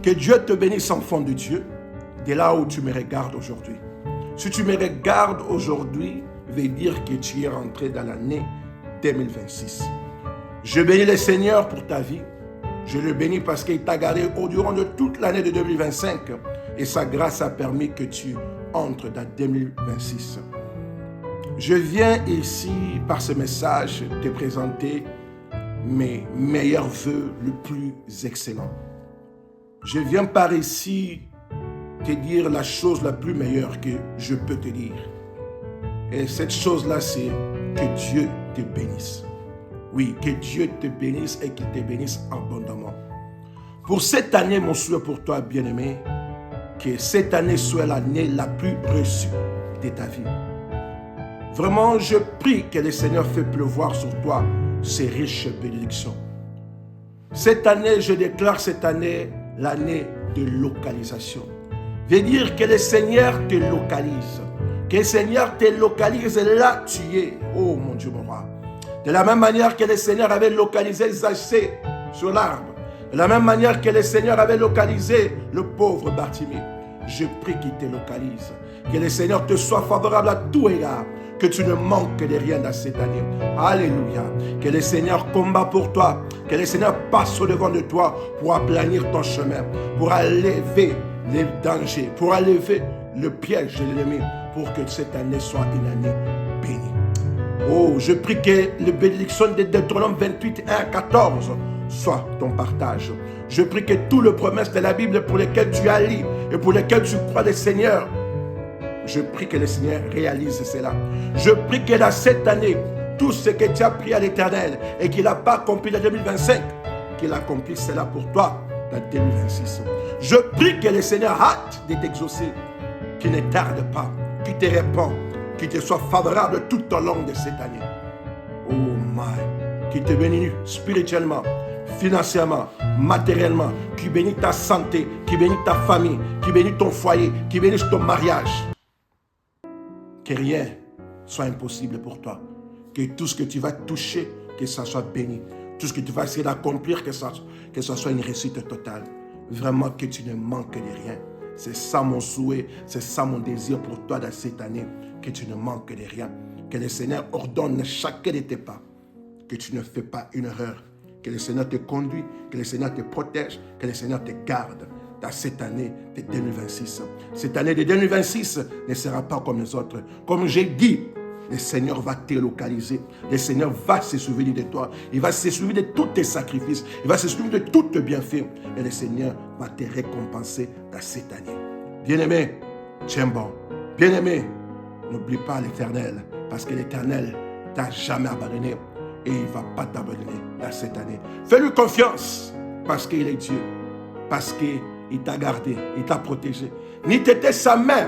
Que Dieu te bénisse, enfant de Dieu, de là où tu me regardes aujourd'hui. Si tu me regardes aujourd'hui, veut dire que tu es rentré dans l'année 2026. Je bénis le Seigneur pour ta vie. Je le bénis parce qu'il t'a gardé au durant de toute l'année de 2025 et sa grâce a permis que tu entres dans 2026. Je viens ici par ce message te présenter mes meilleurs vœux les plus excellents. Je viens par ici te dire la chose la plus meilleure que je peux te dire. Et cette chose-là, c'est que Dieu te bénisse. Oui, que Dieu te bénisse et qu'il te bénisse abondamment. Pour cette année, mon souhait pour toi, bien-aimé, que cette année soit l'année la plus reçue de ta vie. Vraiment, je prie que le Seigneur fait pleuvoir sur toi ses riches bénédictions. Cette année, je déclare cette année l'année de localisation. Veut dire que le Seigneur te localise. Que le Seigneur te localise là où tu es. Oh mon Dieu, mon roi. De la même manière que le Seigneur avait localisé Zachée sur l'arbre. De la même manière que le Seigneur avait localisé le pauvre Bartimée. Je prie qu'il te localise. Que le Seigneur te soit favorable à tout égard. Que tu ne manques de rien dans cette année. Alléluia. Que le Seigneur combat pour toi. Que le Seigneur passe au-devant de toi pour aplanir ton chemin. Pour enlever les dangers. Pour enlever le piège de l'ennemi. Pour que cette année soit une année bénie. Oh, je prie que les bénédictions de Deutéronome 28, 1 à 14 soient ton partage. Je prie que toutes les promesses de la Bible pour lesquelles tu as lu et pour lesquelles tu crois le Seigneur, je prie que le Seigneur réalise cela. Je prie que dans cette année, tout ce que tu as prié à l'Éternel et qu'il n'a pas accompli en 2025, qu'il accomplisse cela pour toi dans 2026. Je prie que le Seigneur hâte de t'exaucer, qu'il ne tarde pas, qu'il te répond, qu'il te soit favorable tout au long de cette année. Oh my, qu'il te bénisse spirituellement, financièrement, matériellement, qu'il bénisse ta santé, qu'il bénisse ta famille, qu'il bénisse ton foyer, qu'il bénisse ton mariage. Que rien soit impossible pour toi. Que tout ce que tu vas toucher, que ça soit béni. Tout ce que tu vas essayer d'accomplir, que ça soit une réussite totale. Vraiment que tu ne manques de rien. C'est ça mon souhait, c'est ça mon désir pour toi dans cette année. Que tu ne manques de rien. Que le Seigneur ordonne chacun de tes pas. Que tu ne fais pas une erreur. Que le Seigneur te conduit, que le Seigneur te protège, que le Seigneur te garde dans cette année de 2026. Cette année de 2026 ne sera pas comme les autres. Comme j'ai dit, le Seigneur va te localiser. Le Seigneur va se souvenir de toi. Il va se souvenir de tous tes sacrifices. Il va se souvenir de tous tes bienfaits. Et le Seigneur va te récompenser dans cette année. Bien-aimé, tiens bon. Bien-aimé, n'oublie pas l'Éternel. Parce que l'Éternel ne t'a jamais abandonné. Et il ne va pas t'abandonner dans cette année. Fais-lui confiance. Parce qu'il est Dieu. Parce qu'il t'a gardé. Il t'a protégé. Ni t'étais sa main,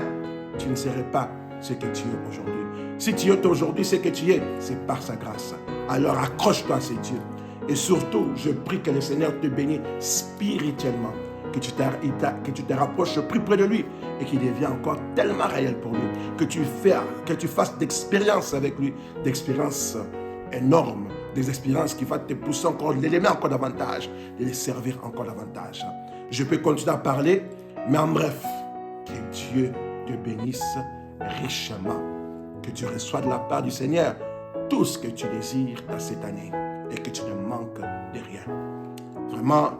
tu ne serais pas ce que tu es aujourd'hui. Si tu es aujourd'hui ce que tu es, c'est par sa grâce. Alors accroche-toi à ce Dieu. Et surtout, je prie que le Seigneur te bénisse spirituellement. Que tu te rapproches plus près de lui. Et qu'il devienne encore tellement réel pour lui. Que tu fasses d'expériences avec lui. D'expériences énormes. Des expériences qui vont te pousser encore, de l'aimer encore davantage. De les servir encore davantage. Je peux continuer à parler. Mais en bref, que Dieu te bénisse richement. Que tu reçois de la part du Seigneur tout ce que tu désires dans cette année et que tu ne manques de rien. Vraiment,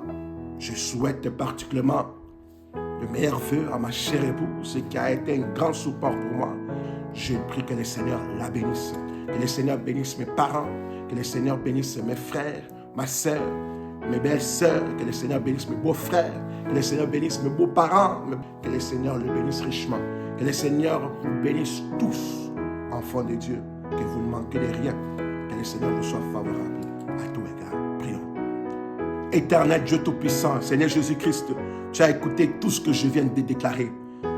je souhaite particulièrement le meilleur vœu à ma chère épouse qui a été un grand support pour moi. Je prie que le Seigneur la bénisse, que le Seigneur bénisse mes parents, que le Seigneur bénisse mes frères, ma soeur, mes belles-sœurs, que le Seigneur bénisse mes beaux-frères, que le Seigneur bénisse mes beaux-parents, que le Seigneur le bénisse richement, que le Seigneur vous bénisse tous. Enfants de Dieu, que vous ne manquez de rien, que le Seigneur vous soit favorable à tout égard. Prions. Éternel Dieu Tout-Puissant, Seigneur Jésus-Christ, tu as écouté tout ce que je viens de déclarer.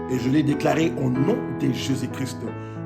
Et je l'ai déclaré au nom de Jésus-Christ.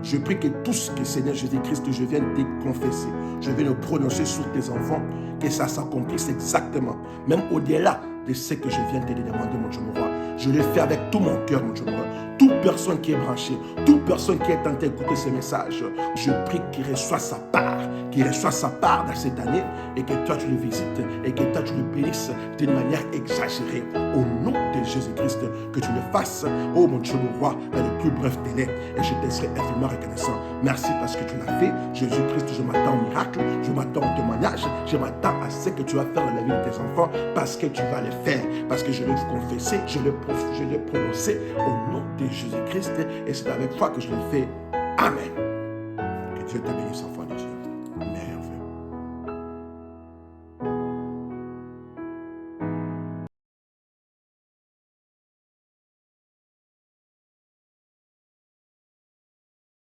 Je prie que tout ce que Seigneur Jésus-Christ, je viens de confesser, je viens de prononcer sur tes enfants, que ça s'accomplisse exactement, même au-delà de ce que je viens de te demander, mon Dieu, mon roi. Je le fais avec tout mon cœur, mon Dieu, mon roi. Toute personne qui est branchée, toute personne qui est tentée d'écouter ce message, je prie qu'il reçoive sa part dans cette année et que toi tu le visites et que toi tu le bénisses d'une manière exagérée. Au nom de Jésus-Christ, que tu le fasses, oh mon Dieu, mon roi, dans les plus brefs délais, et je te serai infiniment reconnaissant. Merci parce que tu l'as fait. Jésus-Christ, je m'attends au miracle, je m'attends au témoignage, je m'attends à ce que tu vas faire dans la vie de tes enfants, parce que tu vas le faire, parce que je l'ai confessé, je l'ai prononcé au nom de Jésus-Christ, et c'est avec foi que je le fais. Amen. Que Dieu te bénisse, enfant.